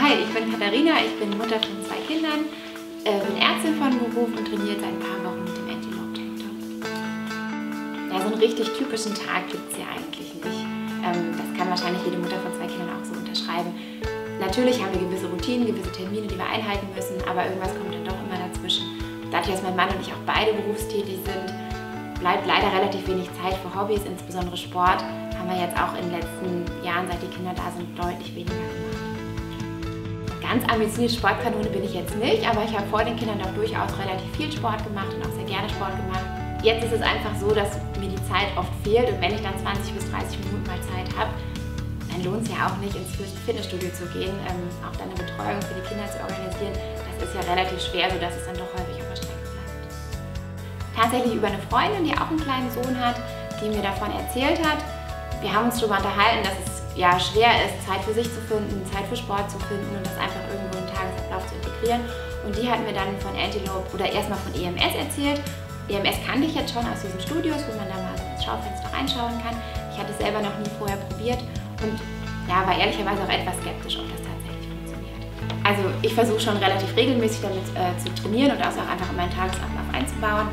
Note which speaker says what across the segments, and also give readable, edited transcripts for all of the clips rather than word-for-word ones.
Speaker 1: Hi, ich bin Katharina, ich bin Mutter von 2 Kindern, bin Ärztin von Beruf und trainiere seit ein paar Wochen mit dem Antelope Tank Top. Ja, so einen richtig typischen Tag gibt es ja eigentlich nicht. Das kann wahrscheinlich jede Mutter von 2 Kindern auch so unterschreiben. Natürlich haben wir gewisse Routinen, gewisse Termine, die wir einhalten müssen, aber irgendwas kommt dann doch immer dazwischen. Dadurch, dass mein Mann und ich auch beide berufstätig sind, bleibt leider relativ wenig Zeit für Hobbys, insbesondere Sport. Haben wir jetzt auch in den letzten Jahren, seit die Kinder da sind, deutlich weniger gemacht. Ganz ambitionierte Sportkanone bin ich jetzt nicht, aber ich habe vor den Kindern doch durchaus relativ viel Sport gemacht und auch sehr gerne Sport gemacht. Jetzt ist es einfach so, dass mir die Zeit oft fehlt und wenn ich dann 20 bis 30 Minuten mal Zeit habe, dann lohnt es ja auch nicht, ins Fitnessstudio zu gehen, auch dann eine Betreuung für die Kinder zu organisieren. Das ist ja relativ schwer, sodass es dann doch häufig auf der Strecke bleibt. Tatsächlich über eine Freundin, die auch einen kleinen Sohn hat, die mir davon erzählt hat. Wir haben uns darüber unterhalten, dass es ja schwer ist, Zeit für sich zu finden, Zeit für Sport zu finden und das einfach irgendwo in den Tagesablauf zu integrieren. Und die hat mir dann von Antelope oder erstmal von EMS erzählt. EMS kannte ich jetzt schon aus diesen Studios, wo man da mal so ins Schaufenster reinschauen kann. Ich hatte es selber noch nie vorher probiert und ja, war ehrlicherweise auch etwas skeptisch, ob das tatsächlich funktioniert. Also ich versuche schon relativ regelmäßig damit zu trainieren und das auch einfach in meinen Tagesablauf einzubauen.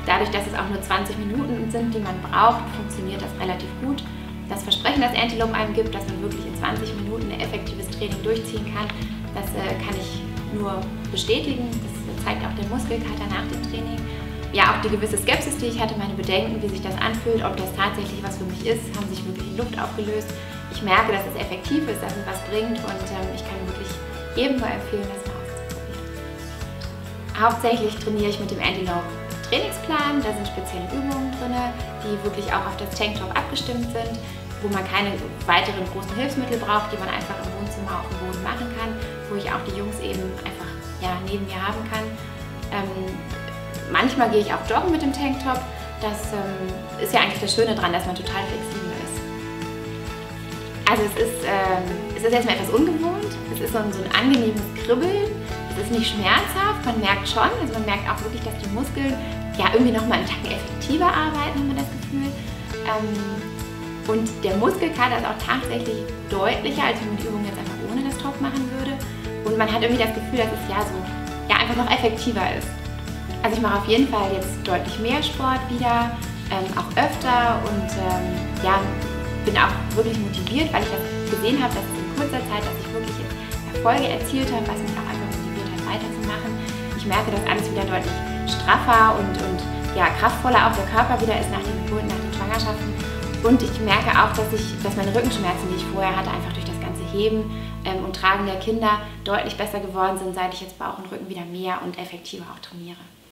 Speaker 1: Dadurch, dass es auch nur 20 Minuten sind, die man braucht, funktioniert das relativ gut. Das Versprechen, das Antelope einem gibt, dass man wirklich in 20 Minuten ein effektives Training durchziehen kann, das kann ich nur bestätigen. Das zeigt auch der Muskelkater nach dem Training. Ja, auch die gewisse Skepsis, die ich hatte, meine Bedenken, wie sich das anfühlt, ob das tatsächlich was für mich ist, haben sich wirklich in Luft aufgelöst. Ich merke, dass es effektiv ist, dass es was bringt und ich kann wirklich jedem nur empfehlen, das mal auszuprobieren. Hauptsächlich trainiere ich mit dem Antelope Trainingsplan, da sind spezielle Übungen drin, die wirklich auch auf das Tanktop abgestimmt sind, wo man keine weiteren großen Hilfsmittel braucht, die man einfach im Wohnzimmer auf dem Boden machen kann, wo ich auch die Jungs eben einfach neben mir haben kann. Manchmal gehe ich auch joggen mit dem Tanktop. Das ist ja eigentlich das Schöne daran, dass man total flexibel ist. Also es ist erstmal etwas ungewohnt, es ist so ein angenehmes Kribbeln. Es ist nicht schmerzhaft, man merkt schon, also man merkt auch wirklich, dass die Muskeln irgendwie nochmal einen Tacken effektiver arbeiten, hat man das Gefühl. Und der Muskelkater ist auch tatsächlich deutlicher, als wenn man die Übung jetzt einfach ohne das Top machen würde. Und man hat irgendwie das Gefühl, dass es einfach noch effektiver ist. Also ich mache auf jeden Fall jetzt deutlich mehr Sport wieder, auch öfter und bin auch wirklich motiviert, weil ich das gesehen habe, dass in kurzer Zeit, dass ich wirklich Erfolge erzielt habe, was mich auch einfach motiviert hat, weiterzumachen. Ich merke, dass alles wieder deutlich straffer und kraftvoller auch der Körper wieder ist nach den Geburten, nach den Schwangerschaften. Und ich merke auch, dass meine Rückenschmerzen, die ich vorher hatte, einfach durch das ganze Heben und Tragen der Kinder deutlich besser geworden sind, seit ich jetzt Bauch und Rücken wieder mehr und effektiver auch trainiere.